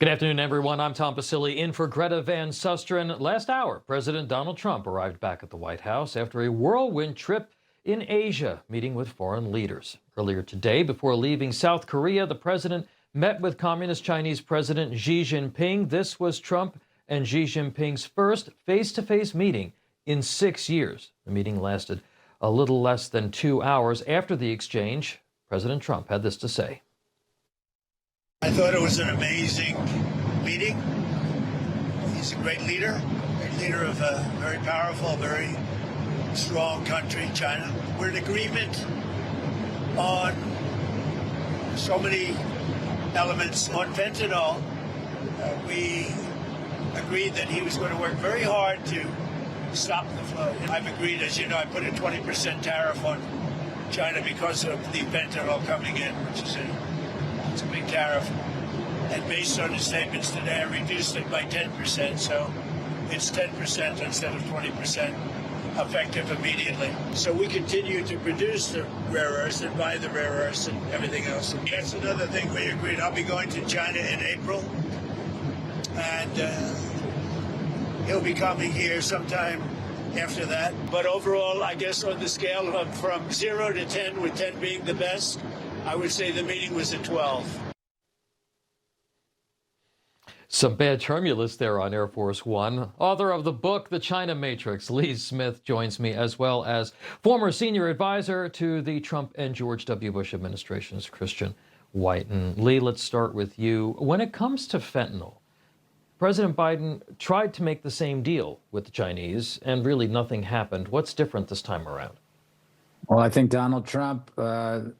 Good afternoon, everyone. I'm Tom Basili in for Greta Van Susteren. Last hour, President Donald Trump arrived back at the White House after a whirlwind trip in Asia, meeting with foreign leaders. Earlier today, before leaving South Korea, the president met with Communist Chinese President Xi Jinping. This was Trump and Xi Jinping's first face-to-face meeting in 6 years. The meeting lasted a little less than 2 hours. After the exchange, President Trump had this to say. I thought it was an amazing meeting. He's a great leader of a very powerful, very strong country, China. We're in agreement on so many elements. On fentanyl, we agreed that he was going to work very hard to stop the flow. I've agreed, as you know, I put a 20% tariff on China because of the fentanyl coming in, which is it's a big tariff. And based on his statements today, I reduced it by 10%, so it's 10% instead of 20% effective immediately. So we continue to produce the rare earths and buy the rare earths and everything else. And that's another thing we agreed. I'll be going to China in April, and he'll be coming here sometime after that. But overall, I guess on the scale of from 0 to 10, with 10 being the best, I would say the meeting was a 12. Some bad turbulence there on Air Force One. Author of the book, The China Matrix, Lee Smith, joins me, as well as former senior advisor to the Trump and George W. Bush administrations, Christian Whiten. Lee, let's start with you. When it comes to fentanyl, President Biden tried to make the same deal with the Chinese, and really nothing happened. What's different this time around? Well, I think Donald Trump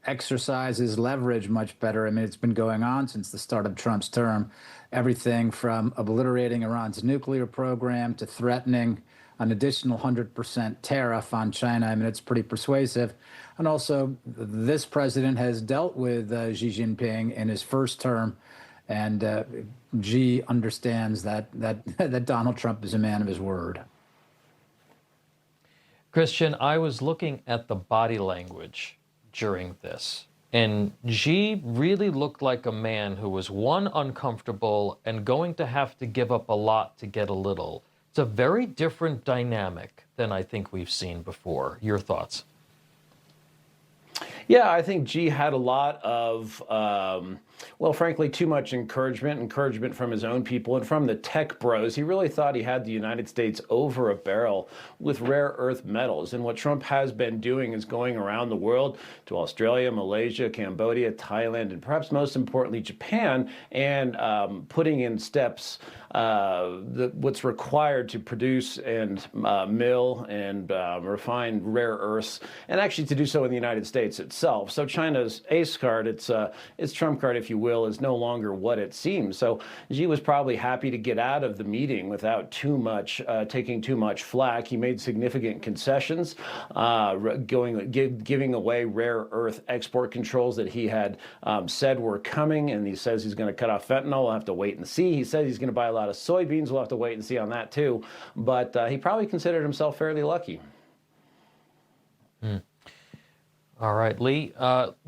exercises leverage much better. I mean, it's been going on since the start of Trump's term. Everything from obliterating Iran's nuclear program to threatening an additional 100% tariff on China. I mean, it's pretty persuasive. And also, this president has dealt with Xi Jinping in his first term, and Xi understands that Donald Trump is a man of his word. Christian, I was looking at the body language during this, and Xi really looked like a man who was, one, uncomfortable and going to have to give up a lot to get a little. It's a very different dynamic than I think we've seen before. Your thoughts? Yeah, I think Xi had a lot of, well, frankly, too much encouragement from his own people and from the tech bros. He really thought he had the United States over a barrel with rare earth metals. And what Trump has been doing is going around the world to Australia, Malaysia, Cambodia, Thailand, and perhaps most importantly, Japan, and putting in steps what's required to produce and mill and refine rare earths, and actually to do so in the United States itself. So China's ace card, its trump card, if you will, is no longer what it seems. So Xi was probably happy to get out of the meeting without too much taking too much flack. He made significant concessions, giving away rare earth export controls that he had said were coming, and he says he's going to cut off fentanyl. We'll have to wait and see. He says he's going to buy a lot of soybeans. We'll have to wait and see on that too. But he probably considered himself fairly lucky. All right, Lee.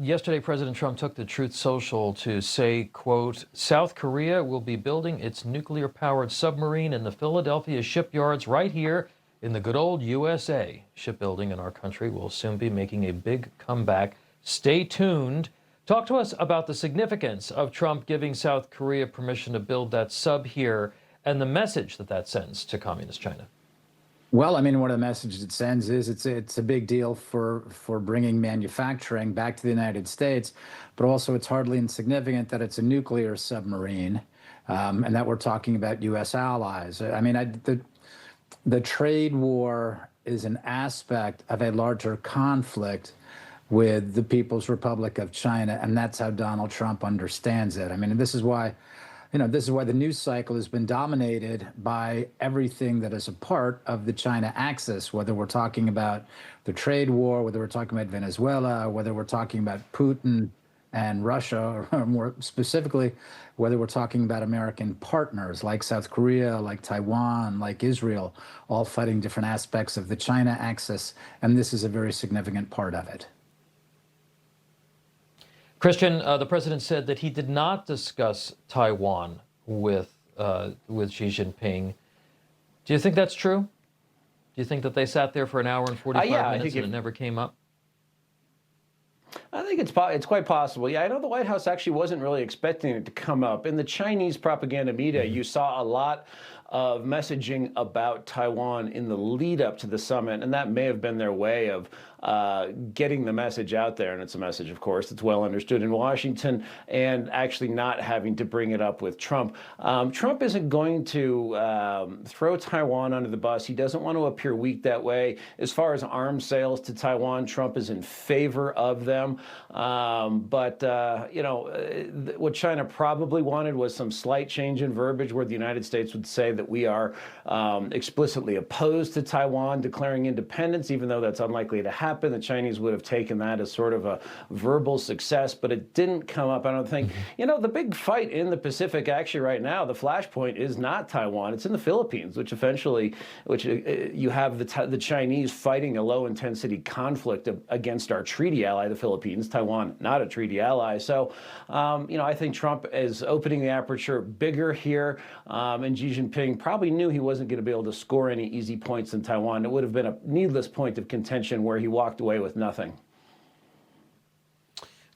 Yesterday, President Trump took to Truth Social to say, quote, South Korea will be building its nuclear-powered submarine in the Philadelphia shipyards right here in the good old USA. Shipbuilding in our country will soon be making a big comeback. Stay tuned. Talk to us about the significance of Trump giving South Korea permission to build that sub here and the message that sends to Communist China. Well, I mean, one of the messages it sends is it's a big deal for bringing manufacturing back to the United States, but also it's hardly insignificant that it's a nuclear submarine, and that we're talking about U.S. allies. I mean, the trade war is an aspect of a larger conflict with the People's Republic of China, and that's how Donald Trump understands it. I mean, and this is why the news cycle has been dominated by everything that is a part of the China axis, whether we're talking about the trade war, whether we're talking about Venezuela, whether we're talking about Putin and Russia, or more specifically, whether we're talking about American partners like South Korea, like Taiwan, like Israel, all fighting different aspects of the China axis, and this is a very significant part of it. Christian, the president said that he did not discuss Taiwan with Xi Jinping. Do you think that's true? Do you think that they sat there for an hour and 45 minutes and it never came up? I think it's quite possible. Yeah, I know the White House actually wasn't really expecting it to come up. In the Chinese propaganda media, you saw a lot of messaging about Taiwan in the lead up to the summit, and that may have been their way of getting the message out there. And it's a message, of course, that's well understood in Washington, and actually not having to bring it up with Trump. Trump isn't going to throw Taiwan under the bus. He doesn't want to appear weak that way. As far as arms sales to Taiwan, Trump is in favor of them. But what China probably wanted was some slight change in verbiage where the United States would say that we are explicitly opposed to Taiwan declaring independence, even though that's unlikely to happen. The Chinese would have taken that as sort of a verbal success, but it didn't come up, I don't think. The big fight in the Pacific actually right now, the flashpoint is not Taiwan, it's in the Philippines, which you have the Chinese fighting a low-intensity conflict against our treaty ally, the Philippines. Taiwan, not a treaty ally. So, I think Trump is opening the aperture bigger here, and Xi Jinping probably knew he wasn't going to be able to score any easy points in Taiwan. It would have been a needless point of contention where he walked away with nothing.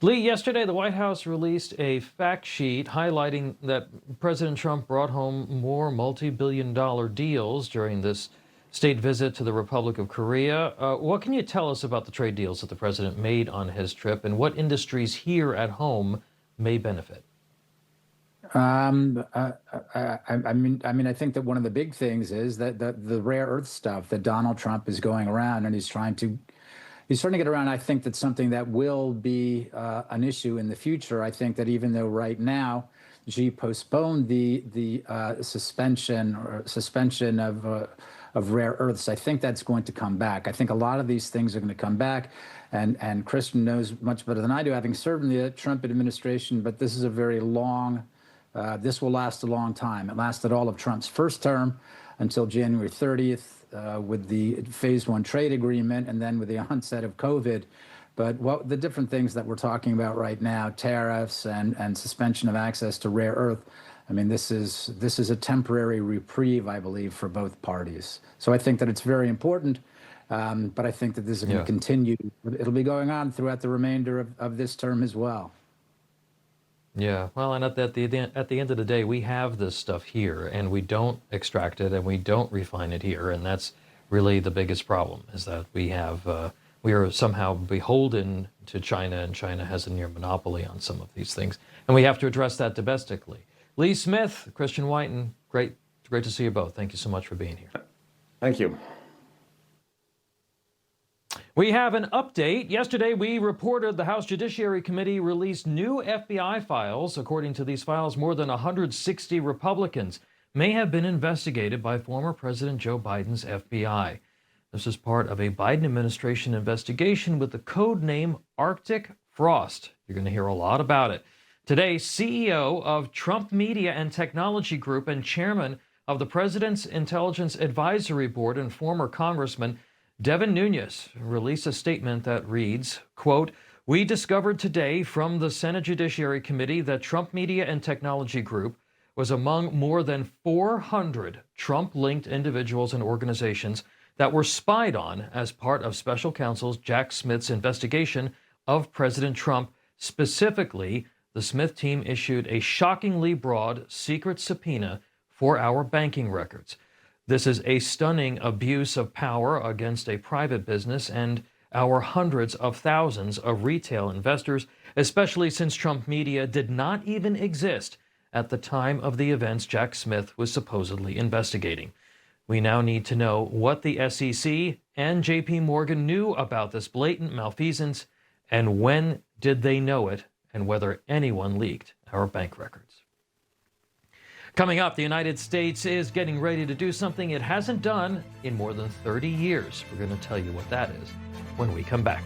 Lee, yesterday the White House released a fact sheet highlighting that President Trump brought home more multi-billion-dollar deals during this state visit to the Republic of Korea. What can you tell us about the trade deals that the president made on his trip, and what industries here at home may benefit? I think that one of the big things is that the rare earth stuff that Donald Trump is going around, and he's starting to get around. I think that's something that will be an issue in the future. I think that even though right now Xi postponed the suspension of rare earths, I think that's going to come back. I think a lot of these things are going to come back, and Christian knows much better than I do, having served in the Trump administration. But this is a very long. This will last a long time. It lasted all of Trump's first term until January 30th with the Phase 1 trade agreement, and then with the onset of COVID. But the different things that we're talking about right now, tariffs and suspension of access to rare earth, I mean, this is a temporary reprieve, I believe, for both parties. So I think that it's very important, but I think that this is going to continue. It'll be going on throughout the remainder of this term as well. Yeah, well, and at the end of the day, we have this stuff here, and we don't extract it, and we don't refine it here, and that's really the biggest problem, is that we are somehow beholden to China, and China has a near monopoly on some of these things, and we have to address that domestically. Lee Smith, Christian Whiten, great to see you both. Thank you so much for being here. Thank you. We have an update. Yesterday, we reported the House Judiciary Committee released new FBI files. According to these files, more than 160 Republicans may have been investigated by former President Joe Biden's FBI. This is part of a Biden administration investigation with the code name Arctic Frost. You're going to hear a lot about it. Today, CEO of Trump Media and Technology Group and chairman of the President's Intelligence Advisory Board and former Congressman Devin Nunes released a statement that reads, quote, "We discovered today from the Senate Judiciary Committee that Trump Media and Technology Group was among more than 400 Trump-linked individuals and organizations that were spied on as part of Special Counsel Jack Smith's investigation of President Trump. Specifically, the Smith team issued a shockingly broad secret subpoena for our banking records. This is a stunning abuse of power against a private business and our hundreds of thousands of retail investors, especially since Trump Media did not even exist at the time of the events Jack Smith was supposedly investigating. We now need to know what the SEC and JP Morgan knew about this blatant malfeasance, and when did they know it, and whether anyone leaked our bank records." Coming up, the United States is getting ready to do something it hasn't done in more than 30 years. We're going to tell you what that is when we come back.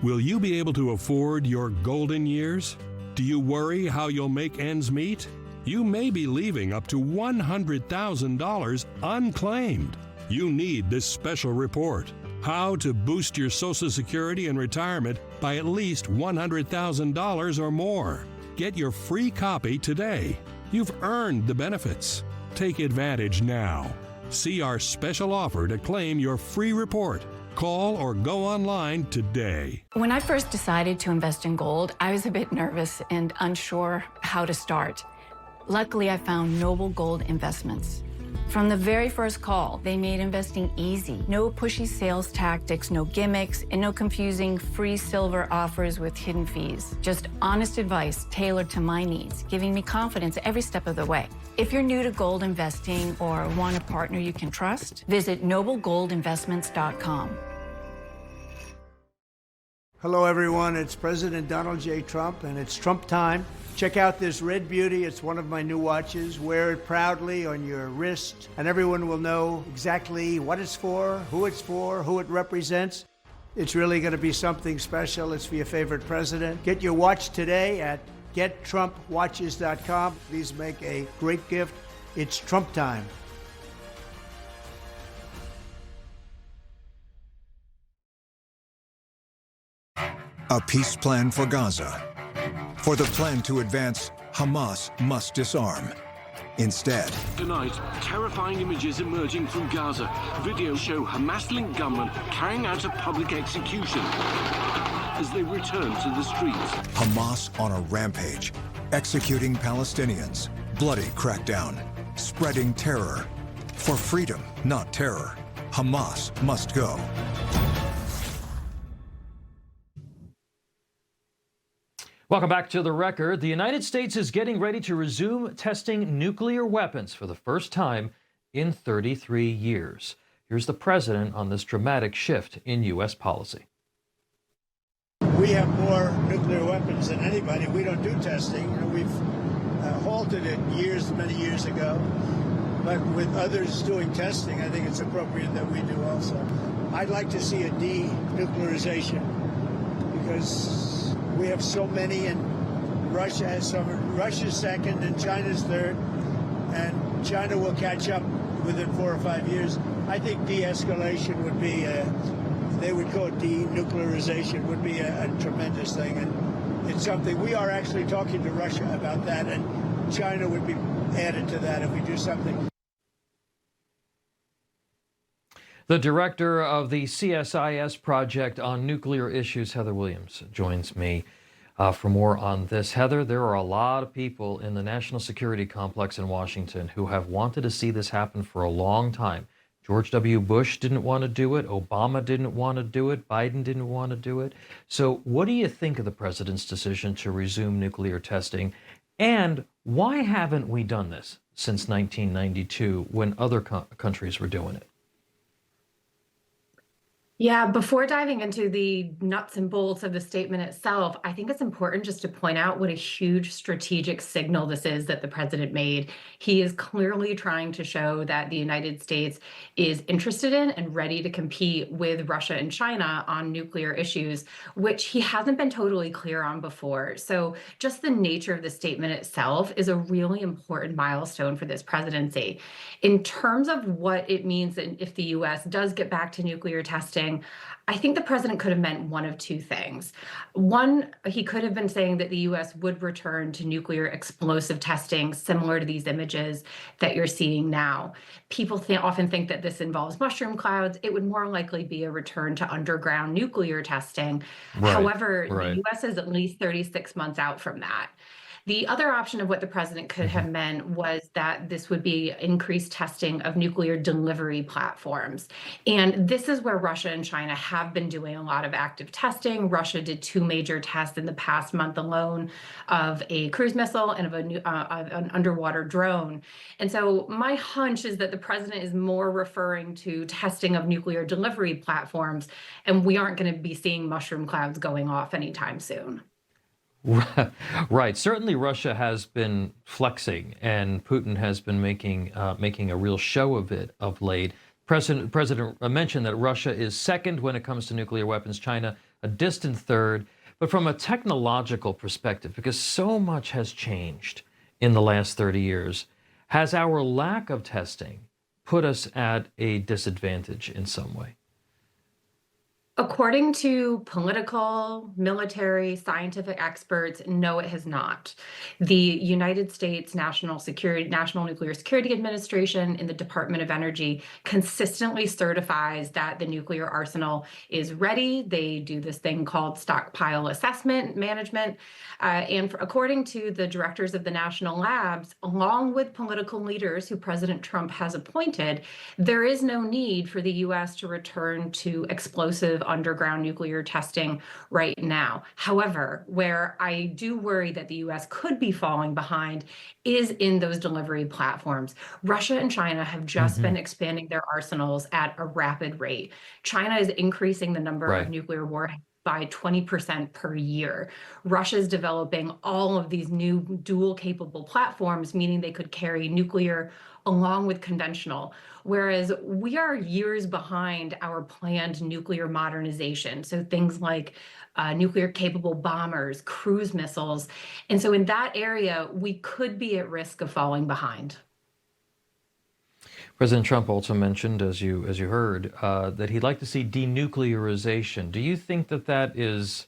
Will you be able to afford your golden years? Do you worry how you'll make ends meet? You may be leaving up to $100,000 unclaimed. You need this special report. How to boost your Social Security and retirement by at least $100,000 or more. Get your free copy today. You've earned the benefits. Take advantage now. See our special offer to claim your free report. Call or go online today. When I first decided to invest in gold, I was a bit nervous and unsure how to start. Luckily, I found Noble Gold Investments. From the very first call, they made investing easy. No pushy sales tactics, no gimmicks, and no confusing free silver offers with hidden fees. Just honest advice tailored to my needs, giving me confidence every step of the way. If you're new to gold investing or want a partner you can trust, visit noblegoldinvestments.com. Hello, everyone. It's President Donald J. Trump, and it's Trump time. Check out this red beauty. It's one of my new watches. Wear it proudly on your wrist, and everyone will know exactly what it's for, who it represents. It's really going to be something special. It's for your favorite president. Get your watch today at gettrumpwatches.com. Please make a great gift. It's Trump time. A peace plan for Gaza. For the plan to advance, Hamas must disarm. Instead, tonight, terrifying images emerging from Gaza. Videos show Hamas-linked gunmen carrying out a public execution as they return to the streets. Hamas on a rampage, executing Palestinians, bloody crackdown, spreading terror. For freedom, not terror, Hamas must go. Welcome back to The Record. The United States is getting ready to resume testing nuclear weapons for the first time in 33 years. Here's the president on this dramatic shift in U.S. policy. We have more nuclear weapons than anybody. We don't do testing. You know, we've halted it many years ago. But with others doing testing, I think it's appropriate that we do also. I'd like to see a denuclearization because we have so many, and Russia has some. Russia's second, and China's third, and China will catch up within 4 or 5 years. I think de-escalation would be, they would call it denuclearization, would be a tremendous thing, and it's something we are actually talking to Russia about that, and China would be added to that if we do something. The director of the CSIS project on nuclear issues, Heather Williams, joins me for more on this. Heather, there are a lot of people in the national security complex in Washington who have wanted to see this happen for a long time. George W. Bush didn't want to do it. Obama didn't want to do it. Biden didn't want to do it. So what do you think of the president's decision to resume nuclear testing? And why haven't we done this since 1992 when other countries were doing it? Yeah, before diving into the nuts and bolts of the statement itself, I think it's important just to point out what a huge strategic signal this is that the president made. He is clearly trying to show that the United States is interested in and ready to compete with Russia and China on nuclear issues, which he hasn't been totally clear on before. So just the nature of the statement itself is a really important milestone for this presidency. In terms of what it means that if the U.S. does get back to nuclear testing, I think the president could have meant one of two things. One, he could have been saying that the U.S. would return to nuclear explosive testing similar to these images that you're seeing now. People often think that this involves mushroom clouds. It would more likely be a return to underground nuclear testing. However, the U.S. is at least 36 months out from that. The other option of what the president could have meant was that this would be increased testing of nuclear delivery platforms. And this is where Russia and China have been doing a lot of active testing. Russia did 2 major tests in the past month alone of a cruise missile and of an underwater drone. And so my hunch is that the president is more referring to testing of nuclear delivery platforms, and we aren't going to be seeing mushroom clouds going off anytime soon. Right. Certainly Russia has been flexing, and Putin has been making a real show of it of late. President mentioned that Russia is second when it comes to nuclear weapons, China a distant third. But from a technological perspective, because so much has changed in the last 30 years, has our lack of testing put us at a disadvantage in some way? According to political, military, scientific experts, no, it has not. The United States National Nuclear Security Administration and the Department of Energy consistently certifies that the nuclear arsenal is ready. They do this thing called stockpile assessment management. According to the directors of the national labs, along with political leaders who President Trump has appointed, there is no need for the U.S. to return to explosive underground nuclear testing right now. However, where I do worry that the U.S. could be falling behind is in those delivery platforms. Russia and China have just been expanding their arsenals at a rapid rate. China is increasing the number of nuclear warheads by 20% per year. Russia's developing all of these new dual capable platforms, meaning they could carry nuclear along with conventional, whereas we are years behind our planned nuclear modernization. So things like nuclear capable bombers, cruise missiles. And so in that area, we could be at risk of falling behind. President Trump also mentioned, as you heard, that he'd like to see denuclearization. Do you think that that is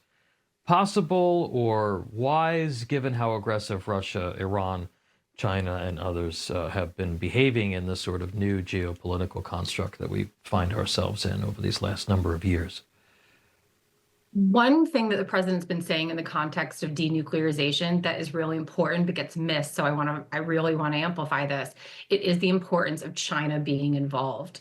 possible or wise, given how aggressive Russia, Iran, China, and others have been behaving in this sort of new geopolitical construct that we find ourselves in over these last number of years? One thing that the president's been saying in the context of denuclearization that is really important but gets missed, so I really want to amplify this, it is the importance of China being involved.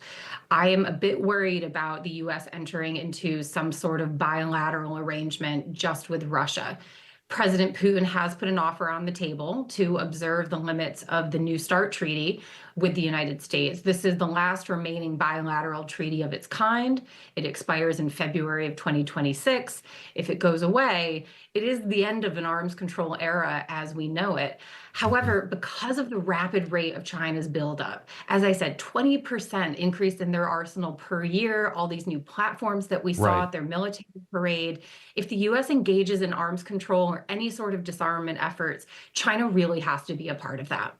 I am a bit worried about the U.S. entering into some sort of bilateral arrangement just with Russia. President Putin has put an offer on the table to observe the limits of the New START treaty with the United States. This is the last remaining bilateral treaty of its kind. It expires in February of 2026. If it goes away, it is the end of an arms control era as we know it. However, because of the rapid rate of China's buildup, as I said, 20% increase in their arsenal per year, all these new platforms that we saw at their military parade. If the U.S. engages in arms control or any sort of disarmament efforts, China really has to be a part of that.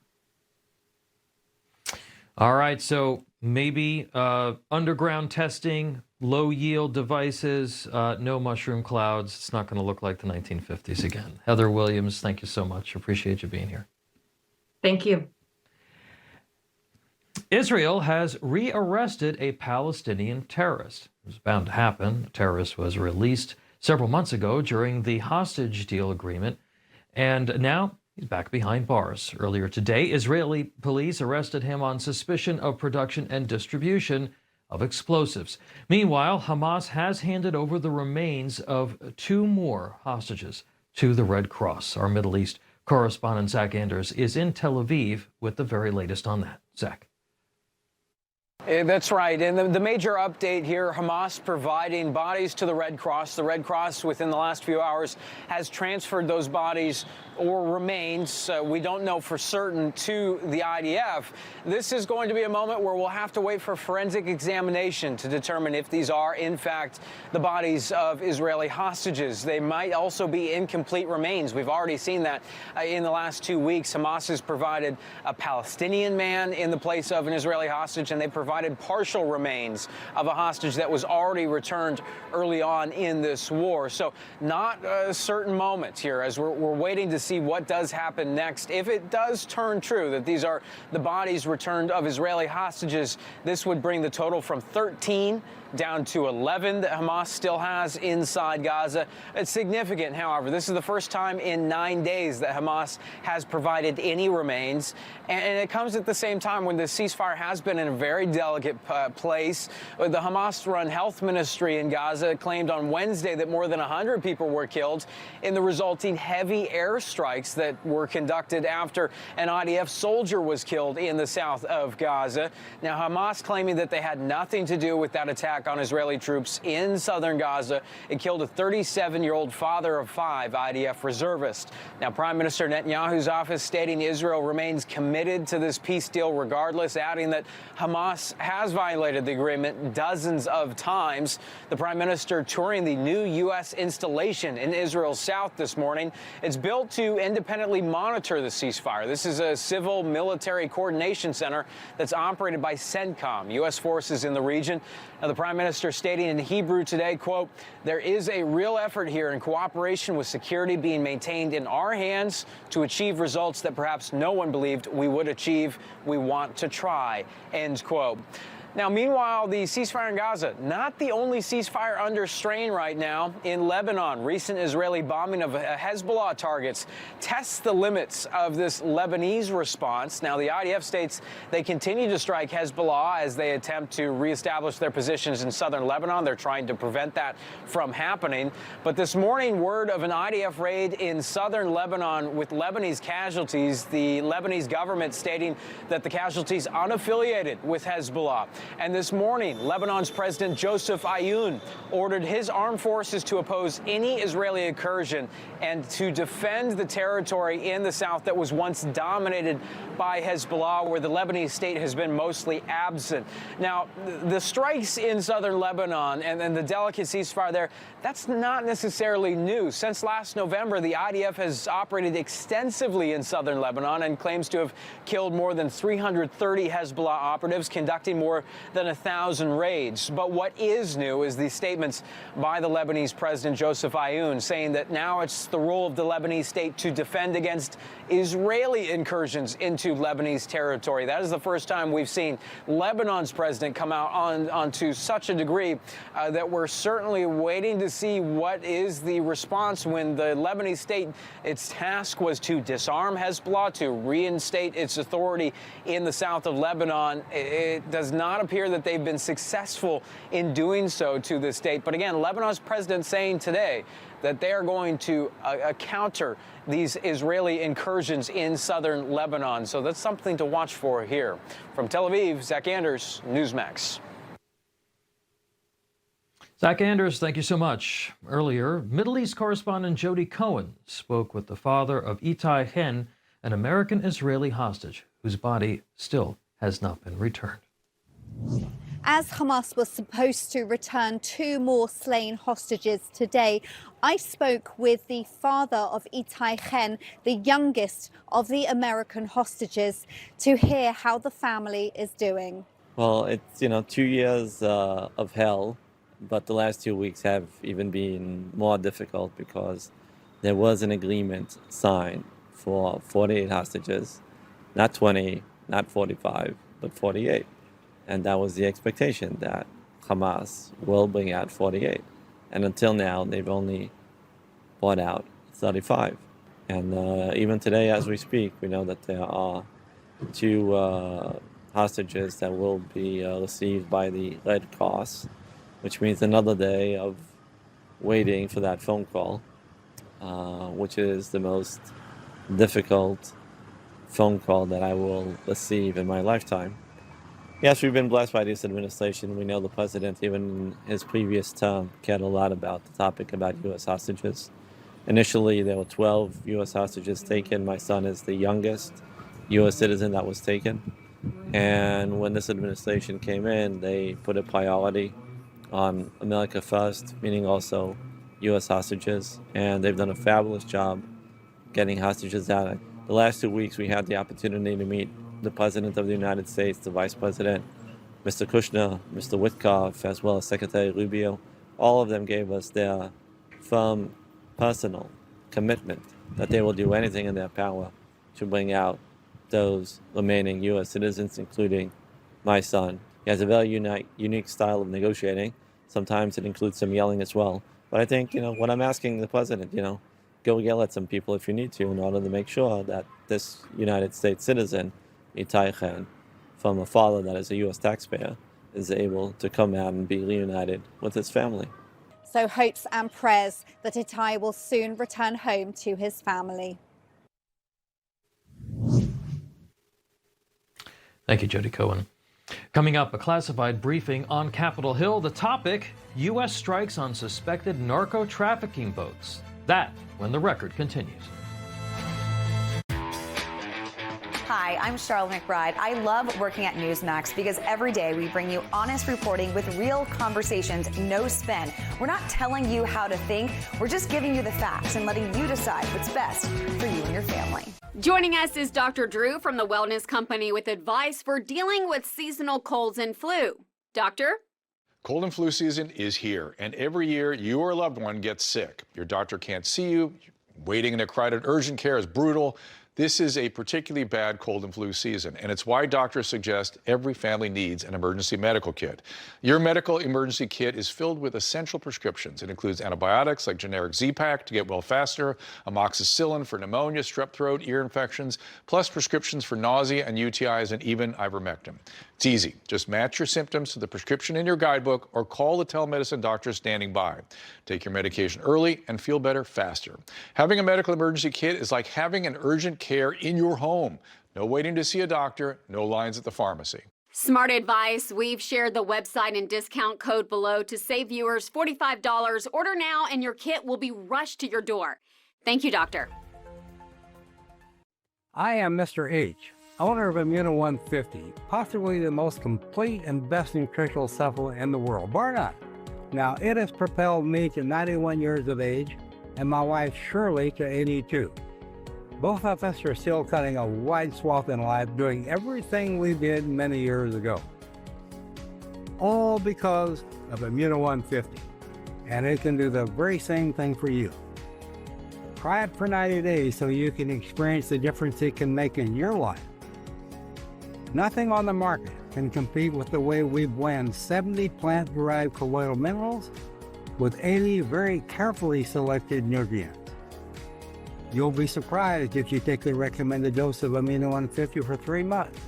All right, so maybe underground testing, low yield devices, no mushroom clouds. It's not going to look like the 1950s again. Heather Williams, thank you so much. Appreciate you being here. Thank you. Israel has rearrested a Palestinian terrorist. It was bound to happen. The terrorist was released several months ago during the hostage deal agreement, and now he's back behind bars. Earlier today, Israeli police arrested him on suspicion of production and distribution of explosives. Meanwhile, Hamas has handed over the remains of 2 more hostages to the Red Cross. Our Middle East correspondent Zach Anders is in Tel Aviv with the very latest on that. Zach. That's right. And the major update here, Hamas providing bodies to the Red Cross. The Red Cross, within the last few hours, has transferred those bodies or remains, we don't know for certain, to the IDF. This is going to be a moment where we'll have to wait for forensic examination to determine if these are, in fact, the bodies of Israeli hostages. They might also be incomplete remains. We've already seen that in the last 2 weeks. Hamas has provided a Palestinian man in the place of an Israeli hostage, and they provided partial remains of a hostage that was already returned early on in this war. So not a certain moment here as we're waiting to see what does happen next. If it does turn true that these are the bodies returned of Israeli hostages, this would bring the total from 13 down to 11 that Hamas still has inside Gaza. It's significant, however. This is the first time in 9 days that Hamas has provided any remains. And it comes at the same time when the ceasefire has been in a very delicate place. The Hamas-run health ministry in Gaza claimed on Wednesday that more than 100 people were killed in the resulting heavy airstrikes that were conducted after an IDF soldier was killed in the south of Gaza. Now, Hamas claiming that they had nothing to do with that attack on Israeli troops in southern Gaza. It killed a 37-year-old father of 5 IDF reservists. Now, Prime Minister Netanyahu's office stating Israel remains committed to this peace deal regardless, adding that Hamas has violated the agreement dozens of times. The Prime Minister touring the new U.S. installation in Israel's south this morning. It's built to independently monitor the ceasefire. This is a civil military coordination center that's operated by CENTCOM, U.S. forces in the region. Now, the prime minister stating in Hebrew today, quote, "There is a real effort here in cooperation with security being maintained in our hands to achieve results that perhaps no one believed we would achieve. We want to try," end quote. Now, meanwhile, the ceasefire in Gaza, not the only ceasefire under strain right now. In Lebanon, recent Israeli bombing of Hezbollah targets tests the limits of this Lebanese response. Now, the IDF states they continue to strike Hezbollah as they attempt to reestablish their positions in southern Lebanon. They're trying to prevent that from happening. But this morning, word of an IDF raid in southern Lebanon with Lebanese casualties, the Lebanese government stating that the casualties unaffiliated with Hezbollah. And this morning, Lebanon's President Joseph Aoun ordered his armed forces to oppose any Israeli incursion and to defend the territory in the south that was once dominated by Hezbollah, where the Lebanese state has been mostly absent. Now, the strikes in southern Lebanon and the delicate ceasefire there, that's not necessarily new. Since last November, the IDF has operated extensively in southern Lebanon and claims to have killed more than 330 Hezbollah operatives, conducting more than 1,000 raids. But what is new is the statements by the Lebanese President Joseph Aoun saying that now it's the role of the Lebanese state to defend against Israeli incursions into Lebanese territory. That is the first time we've seen Lebanon's president come out onto such a degree that we're certainly waiting to see what is the response when the Lebanese state, its task was to disarm Hezbollah, to reinstate its authority in the south of Lebanon. It does not appear that they've been successful in doing so to this date. But again, Lebanon's president saying today that they are going to counter these Israeli incursions in southern Lebanon. So that's something to watch for here. From Tel Aviv, Zach Anders, Newsmax. Zach Anders, thank you so much. Earlier, Middle East correspondent Jody Cohen spoke with the father of Itai Hen, an American-Israeli hostage whose body still has not been returned. As Hamas was supposed to return 2 more slain hostages today, I spoke with the father of Itai Hen, the youngest of the American hostages, to hear how the family is doing. Well, it's, 2 years of hell, but the last 2 weeks have even been more difficult because there was an agreement signed for 48 hostages, not 20, not 45, but 48. And that was the expectation, that Hamas will bring out 48. And until now, they've only brought out 35. And even today, as we speak, we know that there are 2 hostages that will be received by the Red Cross, which means another day of waiting for that phone call, which is the most difficult phone call that I will receive in my lifetime. Yes, we've been blessed by this administration. We know the president, even in his previous term, cared a lot about the topic about U.S. hostages. Initially, there were 12 U.S. hostages taken. My son is the youngest U.S. citizen that was taken. And when this administration came in, they put a priority on America first, meaning also U.S. hostages. And they've done a fabulous job getting hostages out. The last 2 weeks, we had the opportunity to meet the President of the United States, the Vice President, Mr. Kushner, Mr. Witkoff, as well as Secretary Rubio. All of them gave us their firm personal commitment that they will do anything in their power to bring out those remaining U.S. citizens, including my son. He has a very unique style of negotiating. Sometimes it includes some yelling as well. But I think, what I'm asking the President, go yell at some people if you need to, in order to make sure that this United States citizen, Itai Hen, from a father that is a U.S. taxpayer, is able to come out and be reunited with his family. So hopes and prayers that Itai will soon return home to his family. Thank you, Jody Cohen. Coming up, a classified briefing on Capitol Hill. The topic, U.S. strikes on suspected narco-trafficking boats. That when the record continues. Hi, Hi, I'm Charlotte McBride. I love working at Newsmax because every day we bring you honest reporting with real conversations, no spin. We're not telling you how to think, we're just giving you the facts and letting you decide what's best for you and your family. Joining us is Dr. Drew from the Wellness Company with advice for dealing with seasonal colds and flu. Doctor? Cold and flu season is here, and every year you or a loved one gets sick. Your doctor can't see you. Waiting in a crowded urgent care is brutal. This is a particularly bad cold and flu season, and it's why doctors suggest every family needs an emergency medical kit. Your medical emergency kit is filled with essential prescriptions. It includes antibiotics like generic Z-Pak to get well faster, amoxicillin for pneumonia, strep throat, ear infections, plus prescriptions for nausea and UTIs, and even ivermectin. It's easy. Just match your symptoms to the prescription in your guidebook or call the telemedicine doctor standing by. Take your medication early and feel better faster. Having a medical emergency kit is like having an urgent care in your home. No waiting to see a doctor, no lines at the pharmacy. Smart advice. We've shared the website and discount code below to save viewers $45. Order now and your kit will be rushed to your door. Thank you, doctor. I am Mr. H, owner of Immuno 150, possibly the most complete and best nutritional supplement in the world, bar none. Now, it has propelled me to 91 years of age and my wife Shirley to 82. Both of us are still cutting a wide swath in life, doing everything we did many years ago. All because of Immuno 150, and it can do the very same thing for you. Try it for 90 days so you can experience the difference it can make in your life. Nothing on the market can compete with the way we blend 70 plant-derived colloidal minerals with 80 very carefully selected nutrients. You'll be surprised if you take the recommended dose of Immuno 150 for 3 months.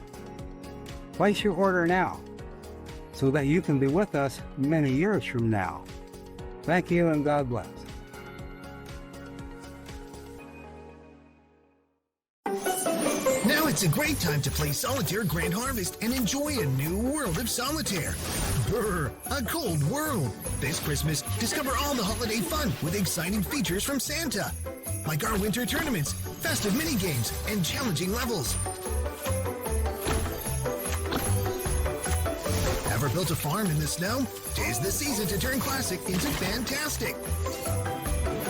Place your order now so that you can be with us many years from now. Thank you and God bless. Now it's a great time to play Solitaire Grand Harvest and enjoy a new world of solitaire. Brr, a cold world. This Christmas, discover all the holiday fun with exciting features from Santa, like our winter tournaments, festive mini-games, and challenging levels. Ever built a farm in the snow? 'Tis the season to turn classic into fantastic.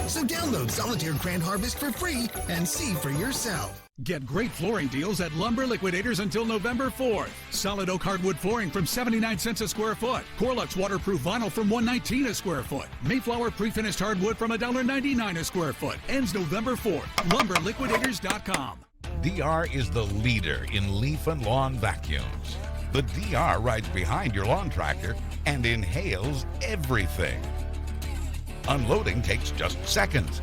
So download Solitaire Grand Harvest for free and see for yourself. Get great flooring deals at Lumber Liquidators until November 4th. Solid oak hardwood flooring from 79 cents a square foot. Corlux waterproof vinyl from $1.19 a square foot. Mayflower pre-finished hardwood from $1.99 a square foot. Ends November 4th. LumberLiquidators.com. DR is the leader in leaf and lawn vacuums. The DR rides behind your lawn tractor and inhales everything. Unloading takes just seconds.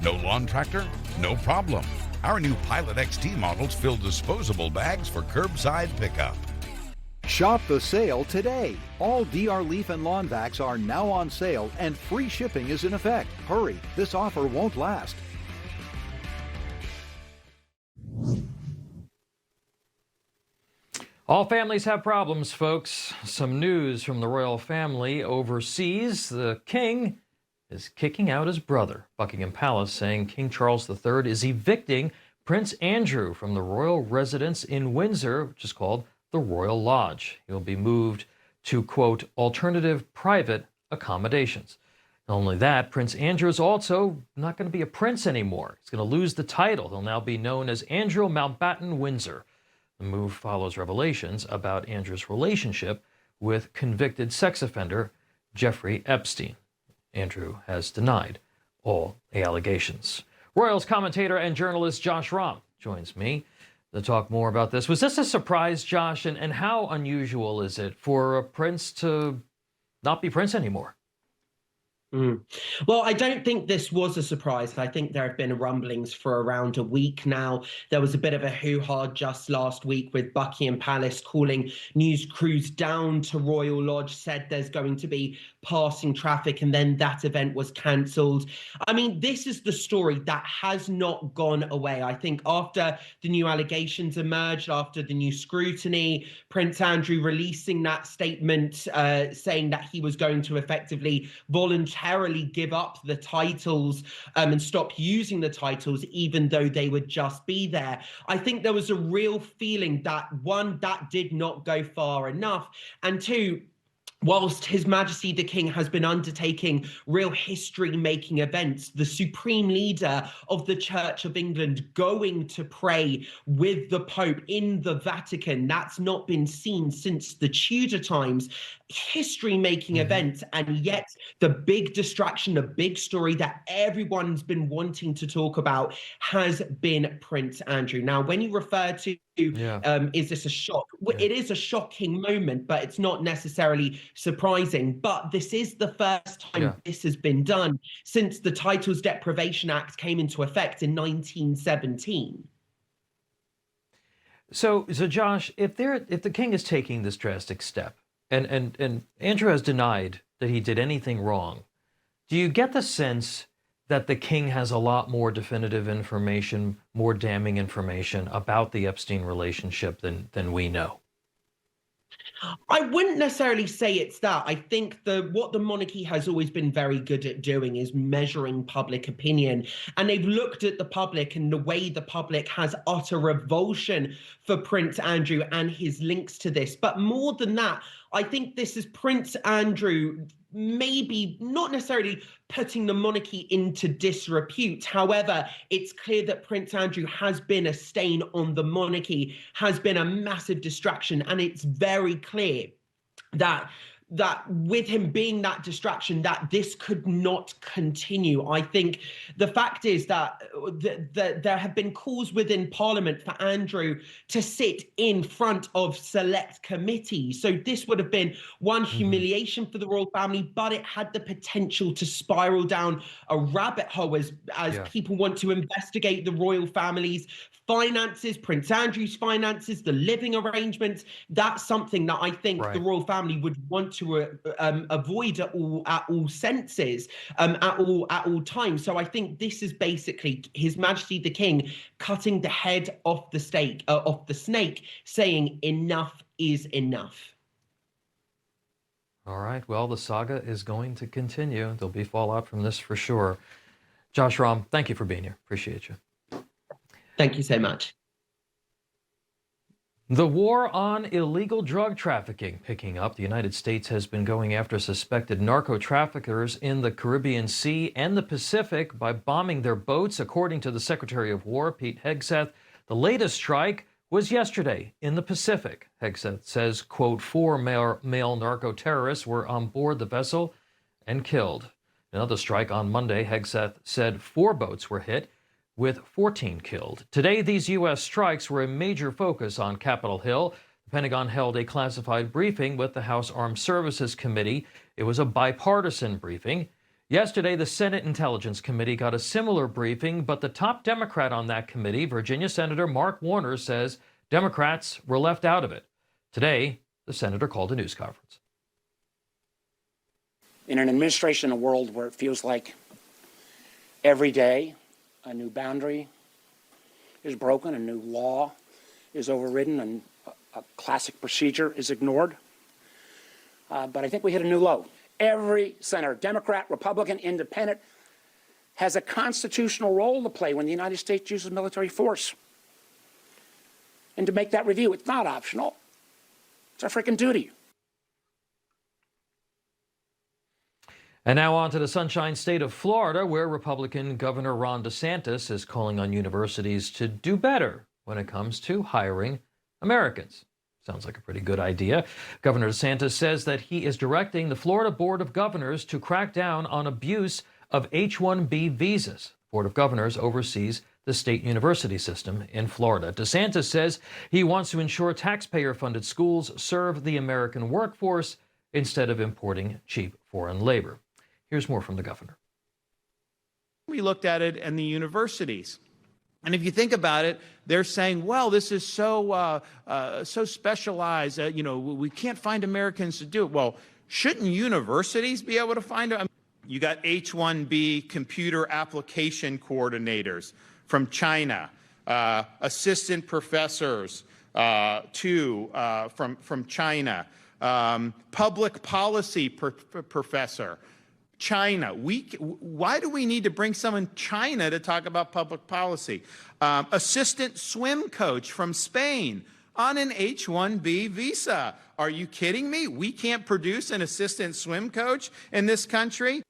No lawn tractor? No problem. Our new Pilot XT models fill disposable bags for curbside pickup. Shop the sale today. All DR leaf and lawn vacs are now on sale and free shipping is in effect. Hurry, this offer won't last. All families have problems, folks. Some news from the royal family overseas. The king is kicking out his brother. Buckingham Palace saying King Charles III is evicting Prince Andrew from the royal residence in Windsor, which is called the Royal Lodge. He'll be moved to, quote, alternative private accommodations. Not only that, Prince Andrew is also not going to be a prince anymore. He's going to lose the title. He'll now be known as Andrew Mountbatten Windsor. The move follows revelations about Andrew's relationship with convicted sex offender Jeffrey Epstein. Andrew has denied all the allegations. Royals commentator and journalist Josh Romm joins me to talk more about this. Was this a surprise, Josh? And how unusual is it for a prince to not be prince anymore? Well, I don't think this was a surprise. I think there have been rumblings for around a week now. There was a bit of a hoo-ha just last week with Buckingham Palace calling news crews down to Royal Lodge, said there's going to be passing traffic, and then that event was cancelled. I mean, this is the story that has not gone away. I think after the new allegations emerged, after the new scrutiny, Prince Andrew releasing that statement saying that he was going to effectively voluntarily voluntarily give up the titles and stop using the titles, even though they would just be there. I think there was a real feeling that, one, that did not go far enough, and two, whilst His Majesty the King has been undertaking real history-making events, the Supreme Leader of the Church of England going to pray with the Pope in the Vatican, that's not been seen since the Tudor times. History-making event, and yet the big distraction, the big story that everyone's been wanting to talk about has been Prince Andrew. Now, when you refer to is this a shock? Well, it is a shocking moment, but it's not necessarily surprising. But this is the first time this has been done since the Titles Deprivation Act came into effect in 1917. So Josh, if the king is taking this drastic step, and Andrew has denied that he did anything wrong, do you get the sense that the king has a lot more definitive information, more damning information about the Epstein relationship than we know? I wouldn't necessarily say it's that. I think what the monarchy has always been very good at doing is measuring public opinion. And they've looked at the public and the way the public has utter revulsion for Prince Andrew and his links to this. But more than that, I think this is Prince Andrew maybe not necessarily putting the monarchy into disrepute. However, it's clear that Prince Andrew has been a stain on the monarchy, has been a massive distraction, and it's very clear that with him being that distraction, that this could not continue. I think the fact is that there have been calls within Parliament for Andrew to sit in front of select committees. So this would have been one humiliation for the royal family, but it had the potential to spiral down a rabbit hole as people want to investigate the royal family's finances, Prince Andrew's finances, the living arrangements. That's something that I think the royal family would want to avoid at all senses, at all times. So I think this is basically His Majesty the King cutting the head off the snake, saying enough is enough. All right. Well, the saga is going to continue. There'll be fallout from this for sure. Josh Rahm, thank you for being here. Appreciate you. Thank you so much. The war on illegal drug trafficking picking up. The United States has been going after suspected narco traffickers in the Caribbean Sea and the Pacific by bombing their boats, according to the Secretary of War, Pete Hegseth. The latest strike was yesterday in the Pacific. Hegseth says, quote, 4 male narco terrorists were on board the vessel and killed. Another strike on Monday, Hegseth said 4 boats were hit, with 14 killed. Today, these U.S. strikes were a major focus on Capitol Hill. The Pentagon held a classified briefing with the House Armed Services Committee. It was a bipartisan briefing. Yesterday, the Senate Intelligence Committee got a similar briefing, but the top Democrat on that committee, Virginia Senator Mark Warner, says Democrats were left out of it. Today, the senator called a news conference. In an administration in a world where it feels like every day a new boundary is broken, a new law is overridden, and a classic procedure is ignored. But I think we hit a new low. Every senator, Democrat, Republican, Independent, has a constitutional role to play when the United States uses military force. And to make that review, it's not optional. It's our freaking duty. And now on to the Sunshine State of Florida, where Republican Governor Ron DeSantis is calling on universities to do better when it comes to hiring Americans. Sounds like a pretty good idea. Governor DeSantis says that he is directing the Florida Board of Governors to crack down on abuse of H-1B visas. The Board of Governors oversees the state university system in Florida. DeSantis says he wants to ensure taxpayer-funded schools serve the American workforce instead of importing cheap foreign labor. Here's more from the governor. We looked at it in the universities. And if you think about it, they're saying, well, this is so specialized, we can't find Americans to do it. Well, shouldn't universities be able to find it? You got H-1B computer application coordinators from China, assistant professors from China, public policy professor, China. Why do we need to bring someone China to talk about public policy? Assistant swim coach from Spain on an H-1B visa. Are you kidding me? We can't produce an assistant swim coach in this country?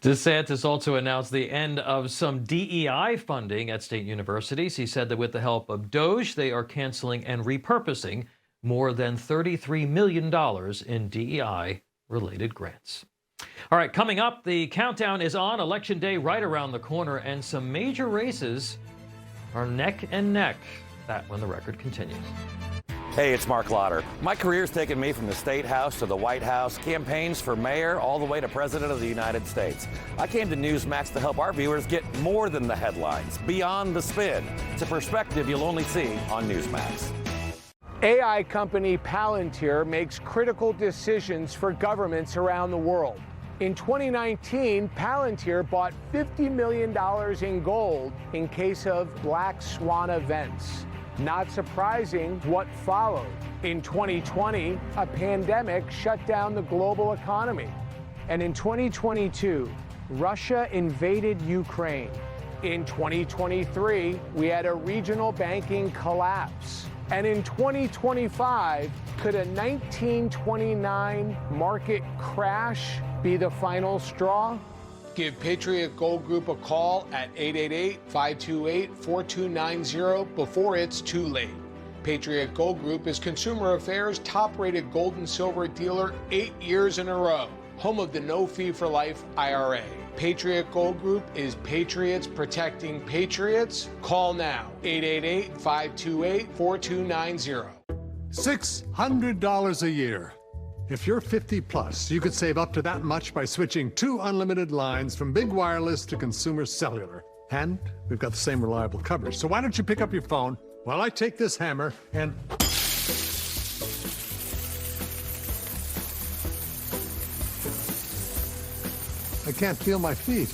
DeSantis also announced the end of some DEI funding at state universities. He said that with the help of DOGE, they are canceling and repurposing more than $33 million in DEI-related grants. All right, coming up, the countdown is on. Election Day right around the corner, and some major races are neck and neck. That when the record continues. Hey, it's Mark Lauder. My career's taken me from the State House to the White House, campaigns for mayor, all the way to President of the United States. I came to Newsmax to help our viewers get more than the headlines, beyond the spin. It's a perspective you'll only see on Newsmax. AI company Palantir makes critical decisions for governments around the world. In 2019, Palantir bought $50 million in gold in case of black swan events. Not surprising what followed. In 2020, a pandemic shut down the global economy. And in 2022, Russia invaded Ukraine. In 2023, we had a regional banking collapse. And in 2025, could a 1929 market crash be the final straw? Give Patriot Gold Group a call at 888-528-4290 before it's too late. Patriot Gold Group is Consumer Affairs' top-rated gold and silver dealer 8 years in a row, home of the no fee for life IRA. Patriot Gold Group is patriots protecting patriots. Call now, 888-528-4290. $600 a year. If you're 50 plus, you could save up to that much by switching 2 unlimited lines from Big Wireless to Consumer Cellular. And we've got the same reliable coverage. So why don't you pick up your phone while I take this hammer and... I can't feel my feet.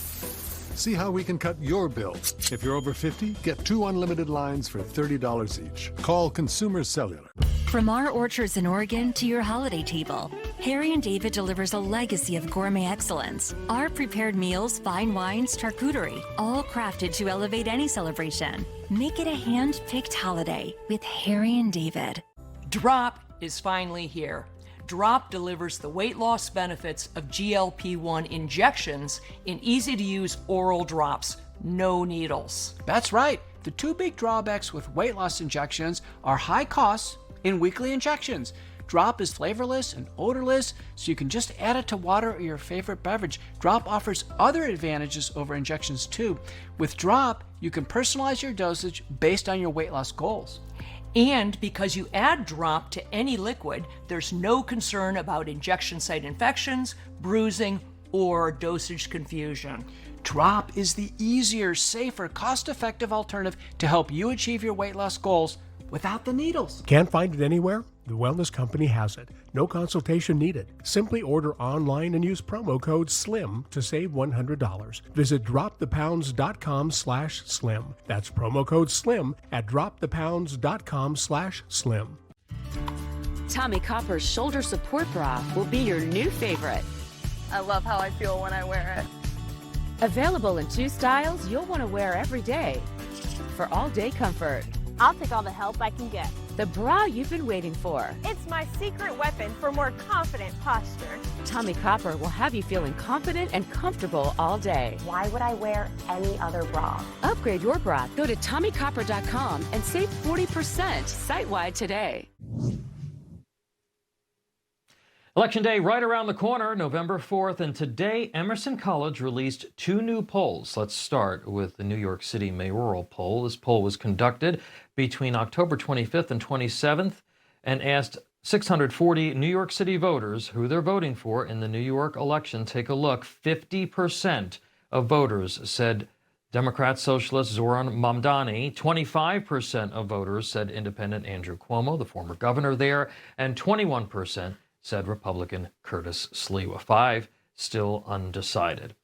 See how we can cut your bill. If you're over 50, get 2 unlimited lines for $30 each. Call Consumer Cellular. From our orchards in Oregon to your holiday table, Harry and David delivers a legacy of gourmet excellence. Our prepared meals, fine wines, charcuterie, all crafted to elevate any celebration. Make it a hand-picked holiday with Harry and David. Drop is finally here. Drop delivers the weight loss benefits of GLP-1 injections in easy-to-use oral drops, no needles. That's right. The 2 big drawbacks with weight loss injections are high costs and weekly injections. Drop is flavorless and odorless, so you can just add it to water or your favorite beverage. Drop offers other advantages over injections too. With Drop, you can personalize your dosage based on your weight loss goals. And because you add Drop to any liquid, there's no concern about injection site infections, bruising, or dosage confusion. Drop is the easier, safer, cost-effective alternative to help you achieve your weight loss goals without the needles. Can't find it anywhere? The Wellness Company has it. No consultation needed. Simply order online and use promo code SLIM to save $100. Visit dropthepounds.com/slim. That's promo code SLIM at dropthepounds.com/slim. Tommy Copper's shoulder support bra will be your new favorite. I love how I feel when I wear it. Available in 2 styles you'll want to wear every day for all-day comfort. I'll take all the help I can get. The bra you've been waiting for. It's my secret weapon for more confident posture. Tommy Copper will have you feeling confident and comfortable all day. Why would I wear any other bra? Upgrade your bra. Go to TommyCopper.com and save 40% site-wide today. Election Day right around the corner, November 4th, and today Emerson College released 2 new polls. Let's start with the New York City mayoral poll. This poll was conducted between October 25th and 27th and asked 640 New York City voters who they're voting for in the New York election. Take a look. 50% of voters said Democrat Socialist Zoran Mamdani. 25% of voters said Independent Andrew Cuomo, the former governor there, and 21% said Republican Curtis Sliwa. 5 still undecided.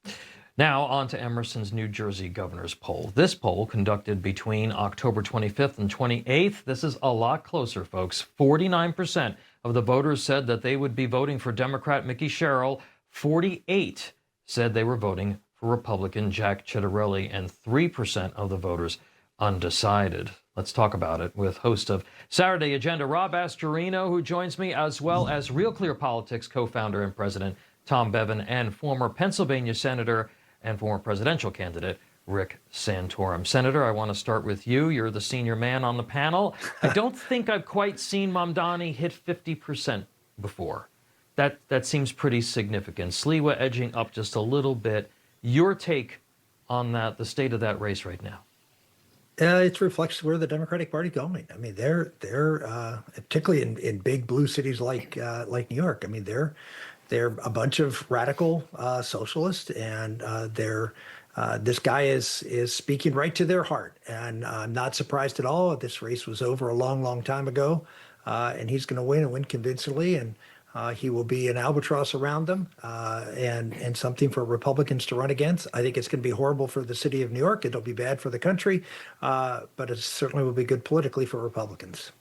Now on to Emerson's New Jersey governor's poll. This poll, conducted between October 25th and 28th, this is a lot closer, folks. 49% of the voters said that they would be voting for Democrat Mickey Sherrill. 48 said they were voting for Republican Jack Ciattarelli, and 3% of the voters undecided. Let's talk about it with host of Saturday Agenda, Rob Astorino, who joins me, as well as Real Clear Politics co-founder and president Tom Bevan, and former Pennsylvania Senator and former presidential candidate Rick Santorum. Senator, I want to start with you. You're the senior man on the panel. I don't think I've quite seen Mamdani hit 50% before. That seems pretty significant. Sliwa edging up just a little bit. Your take on that, the state of that race right now? It reflects where the Democratic Party going. I mean, they're particularly in big blue cities like New York. I mean, they're a bunch of radical socialists, and this guy is speaking right to their heart. And I'm not surprised at all. This race was over a long, long time ago, and he's going to win and win convincingly. And he will be an albatross around them, and something for Republicans to run against. I think it's going to be horrible for the city of New York. It'll be bad for the country, but it certainly will be good politically for Republicans.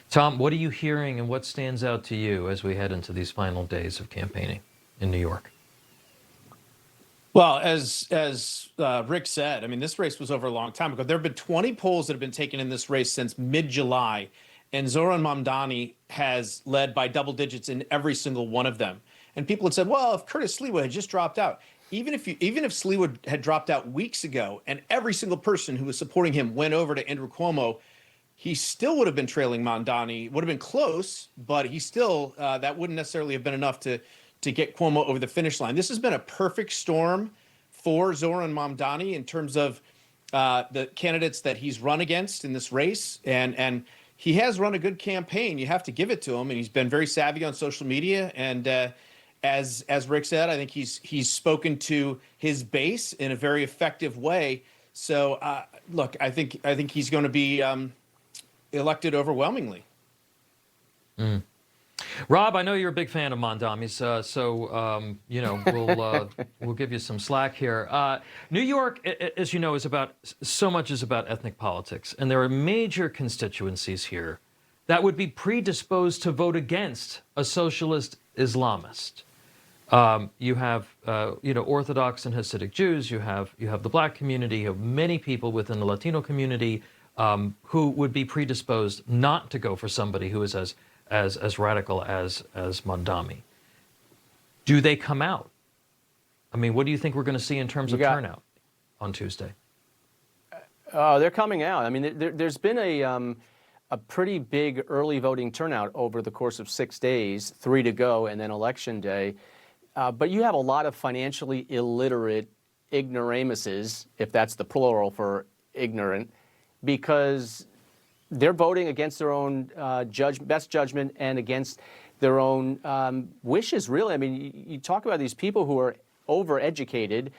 Tom, what are you hearing and what stands out to you as we head into these final days of campaigning in New York? Well, as Rick said, I mean, this race was over a long time ago. There have been 20 polls that have been taken in this race since mid-July, and Zoran Mamdani has led by double digits in every single one of them. And people had said, well, if Curtis Sliwa had just dropped out, even if Sliwa had dropped out weeks ago and every single person who was supporting him went over to Andrew Cuomo, he still would have been trailing Mamdani. Would have been close, but he still, that wouldn't necessarily have been enough to get Cuomo over the finish line. This has been a perfect storm for Zoran Mamdani in terms of the candidates that he's run against in this race. And he has run a good campaign. You have to give it to him. And he's been very savvy on social media. And as Rick said, I think he's spoken to his base in a very effective way. So look, I think he's going to be elected overwhelmingly. Mm. Rob, I know you're a big fan of Mamdani's, so you know we'll give you some slack here. New York, as you know, is about ethnic politics, and there are major constituencies here that would be predisposed to vote against a socialist Islamist. You have Orthodox and Hasidic Jews. You have the Black community. You have many people within the Latino community who would be predisposed not to go for somebody who is as radical as Mamdani. Do they come out? I mean, what do you think we're going to see in terms of turnout on Tuesday? They're coming out. I mean, there's been a pretty big early voting turnout over the course of 6 days, 3 to go, and then Election Day. But you have a lot of financially illiterate ignoramuses, if that's the plural for ignorant, because they're voting against their own best judgment and against their own wishes, really. I mean, you talk about these people who are overeducated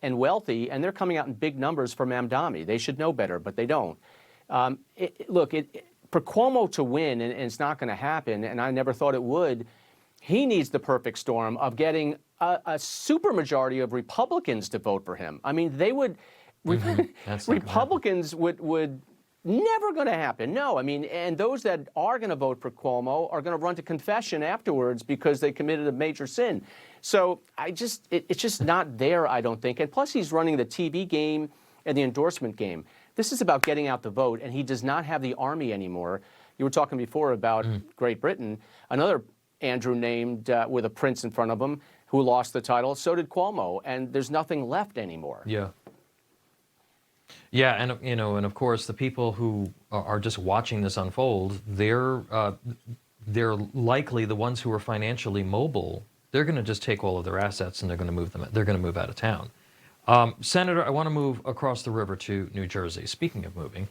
and wealthy, and they're coming out in big numbers for Mamdani. They should know better, but they don't. For Cuomo to win, and it's not going to happen, and I never thought it would, he needs the perfect storm of getting a supermajority of Republicans to vote for him. I mean, they would... Republicans would never going to happen. No, I mean, and those that are going to vote for Cuomo are going to run to confession afterwards because they committed a major sin. So it's just not there, I don't think. And plus, he's running the TV game and the endorsement game. This is about getting out the vote, and he does not have the army anymore. You were talking before about Great Britain. Another Andrew named with a prince in front of him who lost the title. So did Cuomo, and there's nothing left anymore. Yeah. Yeah, and and of course, the people who are just watching this unfold, they're likely the ones who are financially mobile. They're going to just take all of their assets and they're going to move them. They're going to move out of town. Senator, I want to move across the river to New Jersey. Speaking of moving,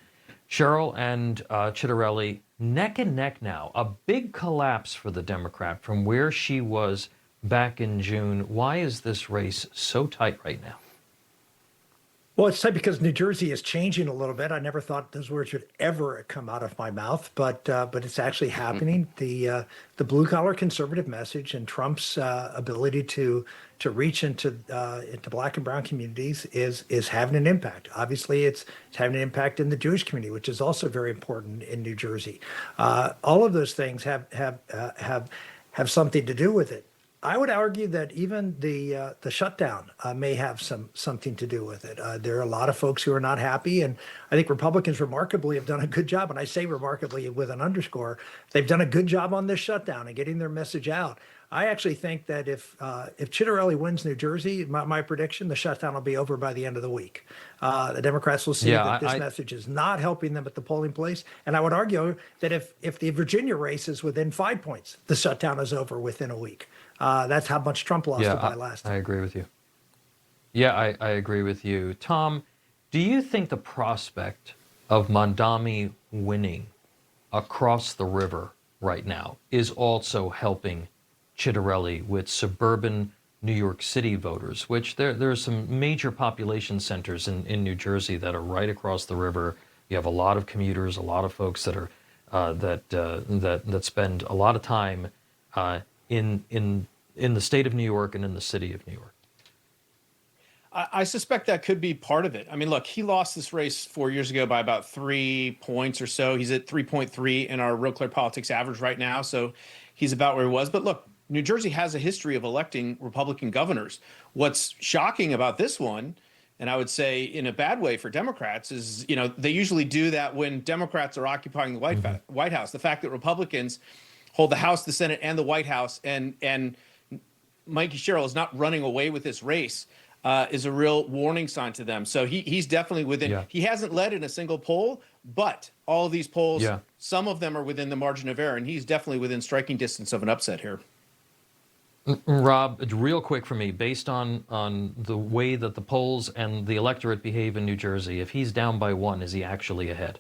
Sherrill and Ciattarelli neck and neck now. A big collapse for the Democrat from where she was back in June. Why is this race so tight right now? Well, it's sad because New Jersey is changing a little bit. I never thought those words would ever come out of my mouth, but it's actually happening. The blue collar conservative message and Trump's ability to reach into Black and brown communities is having an impact. Obviously, it's having an impact in the Jewish community, which is also very important in New Jersey. All of those things have something to do with it. I would argue that even the shutdown may have something to do with it. There are a lot of folks who are not happy, and I think Republicans remarkably have done a good job. And I say remarkably with an underscore. They've done a good job on this shutdown and getting their message out. I actually think that if Citarelli wins New Jersey, my prediction, the shutdown will be over by the end of the week. The Democrats will see that this message is not helping them at the polling place. And I would argue that if the Virginia race is within 5 points, the shutdown is over within a week. That's how much Trump lost it by last time. I agree with you. Yeah, I agree with you. Tom, do you think the prospect of Mamdani winning across the river right now is also helping Citarelli with suburban New York City voters, which there are some major population centers in New Jersey that are right across the river. You have a lot of commuters, a lot of folks that are that spend a lot of time in the state of New York and in the city of New York. I suspect that could be part of it. I mean, look, he lost this race 4 years ago by about 3 points or so. He's at 3.3 in our Real Clear Politics average right now, so he's about where he was. But look, New Jersey has a history of electing Republican governors. What's shocking about this one, and I would say in a bad way for Democrats, is, you know, they usually do that when Democrats are occupying the White House. The fact that Republicans hold the House, the Senate, and the White House, and Mikey Sherrill is not running away with this race is a real warning sign to them. So he's definitely within. Yeah. He hasn't led in a single poll, but all of these polls, some of them are within the margin of error, and he's definitely within striking distance of an upset here. Rob, real quick for me, based on the way that the polls and the electorate behave in New Jersey, if he's down by 1, is he actually ahead?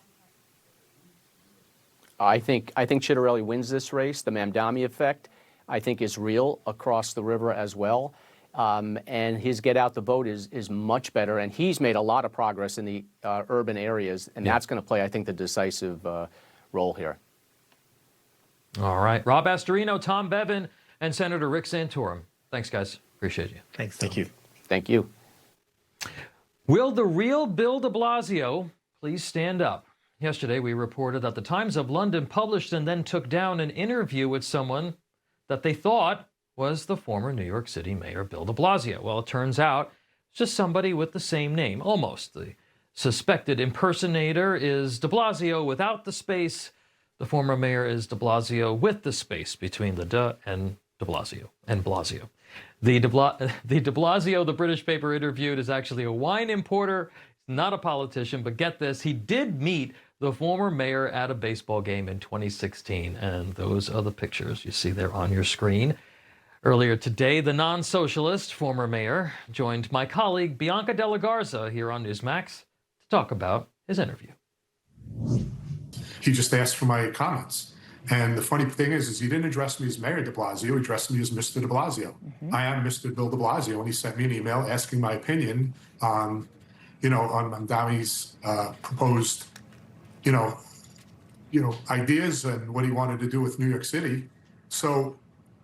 I think Citarelli wins this race. The Mamdani effect, I think, is real across the river as well. And his get out the vote is much better. And he's made a lot of progress in the urban areas. And that's going to play, I think, the decisive role here. All right. Rob Astorino, Tom Bevan, and Senator Rick Santorum. Thanks, guys. Appreciate you. Thanks. Thank you. Thank you. Will the real Bill de Blasio please stand up? Yesterday, we reported that the Times of London published and then took down an interview with someone that they thought was the former New York City Mayor Bill de Blasio. Well, it turns out it's just somebody with the same name, almost. The suspected impersonator is de Blasio without the space. The former mayor is de Blasio with the space between the de and de Blasio and Blasio. The de Blasio the British paper interviewed is actually a wine importer, not a politician, but get this, he did meet the former mayor at a baseball game in 2016, and those are the pictures you see there on your screen. Earlier today, the non-socialist former mayor joined my colleague Bianca Della Garza here on Newsmax to talk about his interview. He just asked for my comments. And the funny thing is he didn't address me as Mayor de Blasio, he addressed me as Mr. de Blasio. I am Mr. Bill de Blasio, and he sent me an email asking my opinion on, on Mamdani's proposed, ideas and what he wanted to do with New York City. So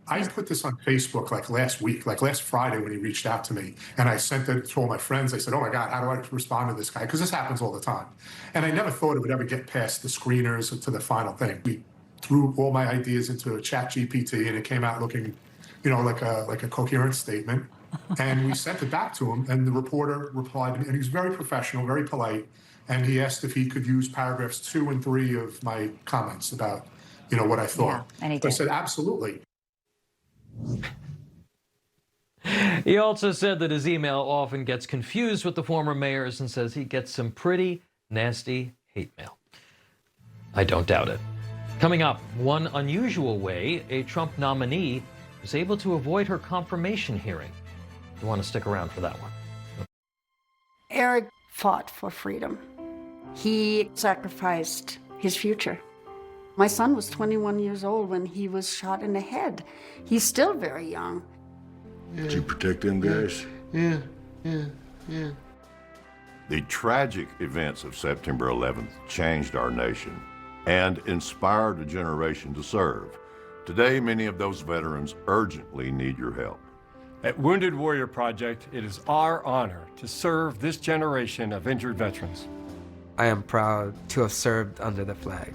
I put this on Facebook last Friday when he reached out to me, and I sent it to all my friends. I said, oh my God, how do I respond to this guy? Because this happens all the time. And I never thought it would ever get past the screeners to the final thing. We threw all my ideas into a ChatGPT, and it came out looking, like a coherent statement. And we sent it back to him, and the reporter replied to me, and he was very professional, very polite, and he asked if he could use paragraphs 2 and 3 of my comments about, what I thought. Yeah, and he did. I said, absolutely. He also said that his email often gets confused with the former mayor's and says he gets some pretty nasty hate mail. I don't doubt it. Coming up, one unusual way a Trump nominee was able to avoid her confirmation hearing. You want to stick around for that one. Eric fought for freedom. He sacrificed his future. My son was 21 years old when he was shot in the head. He's still very young. Did you protect them guys? Yeah. The tragic events of September 11th changed our nation and inspired a generation to serve. Today, many of those veterans urgently need your help. At Wounded Warrior Project, it is our honor to serve this generation of injured veterans. I am proud to have served under the flag,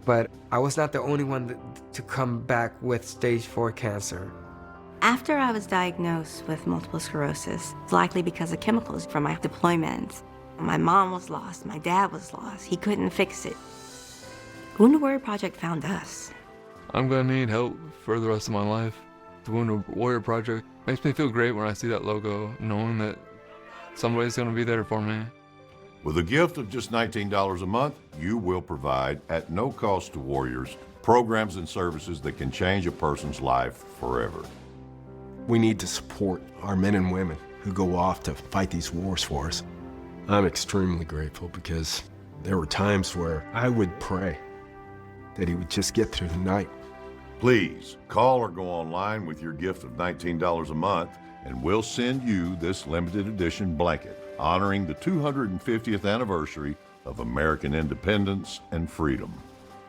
but I was not the only one to come back with stage 4 cancer. After I was diagnosed with multiple sclerosis, likely because of chemicals from my deployments, my mom was lost, my dad was lost, he couldn't fix it. Wounded Warrior Project found us. I'm gonna need help for the rest of my life. The Wounded Warrior Project makes me feel great when I see that logo, knowing that somebody's gonna be there for me. With a gift of just $19 a month, you will provide, at no cost to warriors, programs and services that can change a person's life forever. We need to support our men and women who go off to fight these wars for us. I'm extremely grateful because there were times where I would pray that he would just get through the night. Please call or go online with your gift of $19 a month, and we'll send you this limited edition blanket honoring the 250th anniversary of American independence and freedom.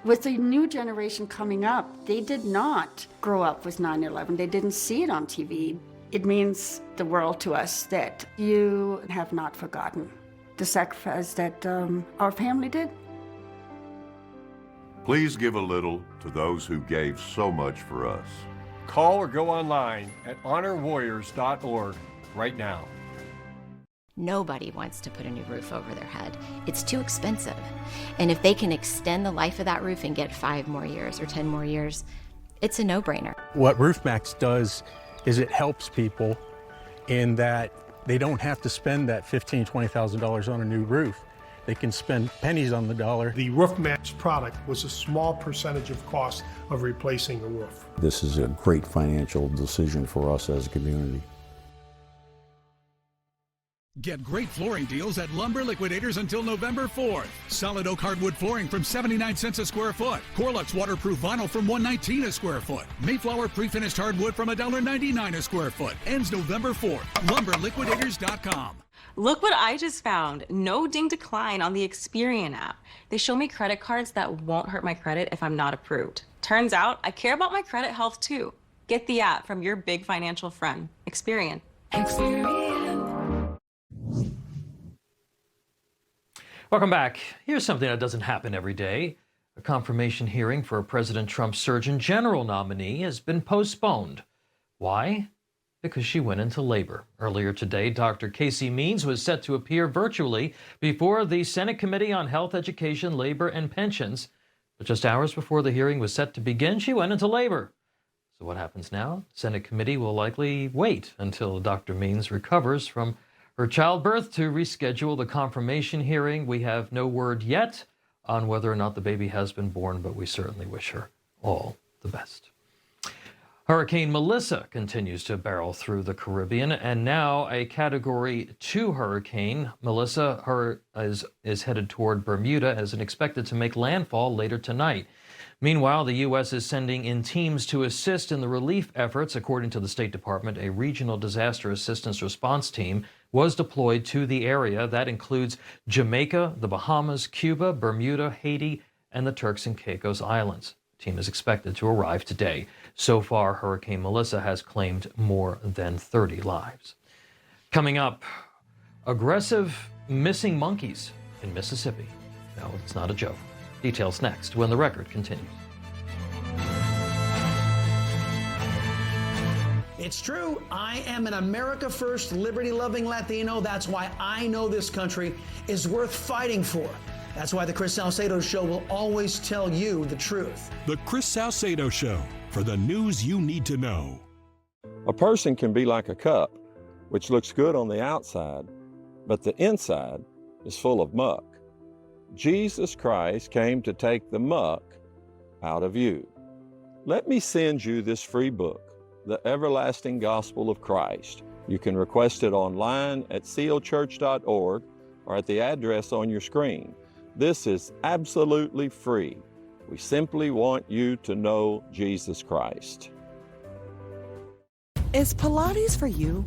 With the new generation coming up, they did not grow up with 9/11. They didn't see it on TV. It means the world to us that you have not forgotten the sacrifice that our family did. Please give a little to those who gave so much for us. Call or go online at honorwarriors.org right now. Nobody wants to put a new roof over their head. It's too expensive. And if they can extend the life of that roof and get 5 more years or 10 more years, it's a no-brainer. What Newsmax does is it helps people in that they don't have to spend that $15,000, $20,000 on a new roof. They can spend pennies on the dollar. The Roofmax product was a small percentage of cost of replacing a roof. This is a great financial decision for us as a community. Get great flooring deals at Lumber Liquidators until November 4th. Solid oak hardwood flooring from 79 cents a square foot. Corlux waterproof vinyl from $1.19 a square foot. Mayflower pre-finished hardwood from $1.99 a square foot. Ends November 4th. LumberLiquidators.com. Look what I just found. No ding decline on the Experian app. They show me credit cards that won't hurt my credit if I'm not approved. Turns out I care about my credit health too. Get the app from your big financial friend. Experian. Welcome back. Here's something that doesn't happen every day. A confirmation hearing for President Trump's Surgeon General nominee has been postponed. Why? Because she went into labor. Earlier today, Dr. Casey Means was set to appear virtually before the Senate Committee on Health, Education, Labor, and Pensions. But just hours before the hearing was set to begin, she went into labor. So what happens now? The Senate committee will likely wait until Dr. Means recovers from her childbirth to reschedule the confirmation hearing. We have no word yet on whether or not the baby has been born, but we certainly wish her all the best. Hurricane Melissa continues to barrel through the Caribbean, and now a Category 2 hurricane. Melissa is headed toward Bermuda as expected to make landfall later tonight. Meanwhile, the U.S. is sending in teams to assist in the relief efforts. According to the State Department, a regional disaster assistance response team was deployed to the area. That includes Jamaica, the Bahamas, Cuba, Bermuda, Haiti, and the Turks and Caicos Islands. The team is expected to arrive today. So far, Hurricane Melissa has claimed more than 30 lives. Coming up, aggressive missing monkeys in Mississippi. No, it's not a joke. Details next when The Record continues. It's true. I am an America First, liberty-loving Latino. That's why I know this country is worth fighting for. That's why the Chris Salcedo Show will always tell you the truth. The Chris Salcedo Show, for the news you need to know. A person can be like a cup, which looks good on the outside, but the inside is full of muck. Jesus Christ came to take the muck out of you. Let me send you this free book, The Everlasting Gospel of Christ. You can request it online at sealchurch.org or at the address on your screen. This is absolutely free. We simply want you to know Jesus Christ. Is Pilates for you?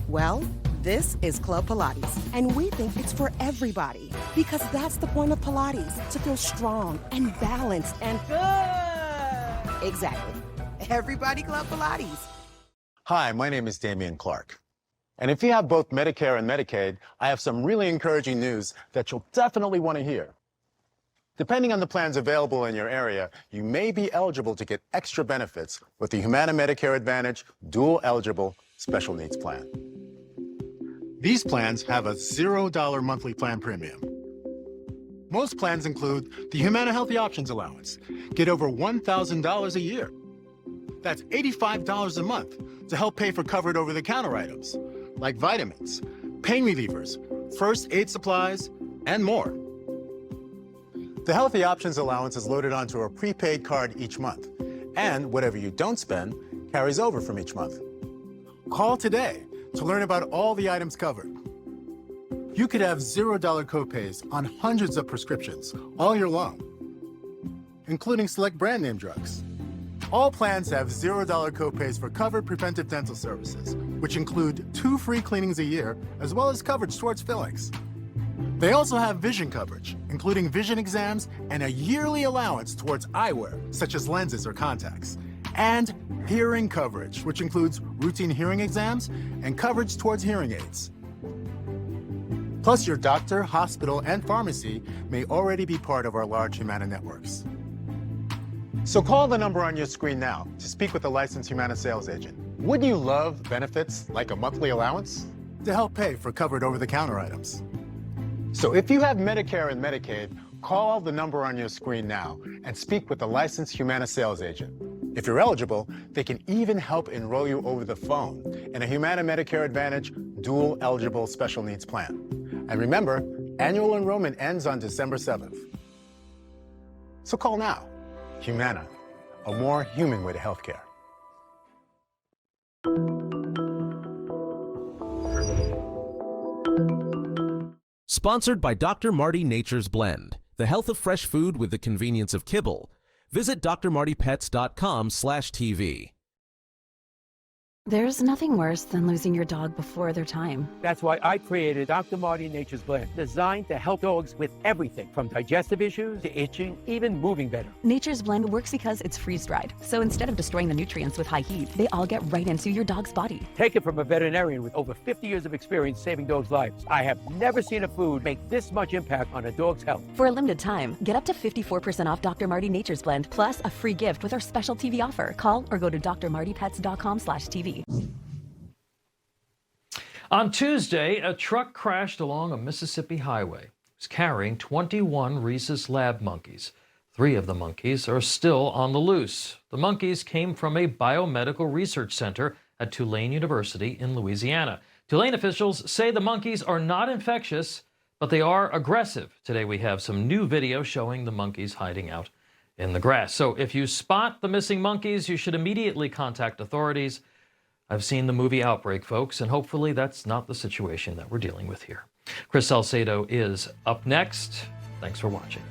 Well, This is Club Pilates, and we think it's for everybody because that's the point of Pilates, to feel strong and balanced and good. Exactly. Everybody Club Pilates. Hi, my name is Damian Clark. And if you have both Medicare and Medicaid, I have some really encouraging news that you'll definitely want to hear. Depending on the plans available in your area, you may be eligible to get extra benefits with the Humana Medicare Advantage Dual Eligible Special Needs Plan. These plans have a $0 monthly plan premium. Most plans include the Humana Healthy Options Allowance. Get over $1,000 a year. That's $85 a month to help pay for covered over-the-counter items, like vitamins, pain relievers, first aid supplies, and more. The Healthy Options Allowance is loaded onto a prepaid card each month, and whatever you don't spend carries over from each month. Call today to learn about all the items covered. You could have $0 copays on hundreds of prescriptions all year long, including select brand name drugs. All plans have $0 copays for covered preventive dental services, which include 2 free cleanings a year, as well as coverage towards fillings. They also have vision coverage, including vision exams and a yearly allowance towards eyewear, such as lenses or contacts. And hearing coverage, which includes routine hearing exams and coverage towards hearing aids. Plus, your doctor, hospital, and pharmacy may already be part of our large Humana networks. So call the number on your screen now to speak with a licensed Humana sales agent. Would you love benefits like a monthly allowance to help pay for covered over-the-counter items? So if you have Medicare and Medicaid, call the number on your screen now and speak with a licensed Humana sales agent. If you're eligible, they can even help enroll you over the phone in a Humana Medicare Advantage Dual Eligible Special Needs Plan. And remember, annual enrollment ends on December 7th. So call now. Humana, a more human way to healthcare. Sponsored by Dr. Marty Nature's Blend, the health of fresh food with the convenience of kibble. Visit drmartypets.com/TV. There's nothing worse than losing your dog before their time. That's why I created Dr. Marty Nature's Blend, designed to help dogs with everything from digestive issues to itching, even moving better. Nature's Blend works because it's freeze-dried. So instead of destroying the nutrients with high heat, they all get right into your dog's body. Take it from a veterinarian with over 50 years of experience saving dogs' lives. I have never seen a food make this much impact on a dog's health. For a limited time, get up to 54% off Dr. Marty Nature's Blend, plus a free gift with our special TV offer. Call or go to drmartypets.com/TV. On Tuesday, a truck crashed along a Mississippi highway. It was carrying 21 rhesus lab monkeys. 3 of the monkeys are still on the loose. The monkeys came from a biomedical research center at Tulane University in Louisiana. Tulane officials say the monkeys are not infectious, but they are aggressive. Today we have some new video showing the monkeys hiding out in the grass. So if you spot the missing monkeys, you should immediately contact authorities. I've seen the movie Outbreak, folks, and hopefully that's not the situation that we're dealing with here. Chris Salcedo is up next. Thanks for watching.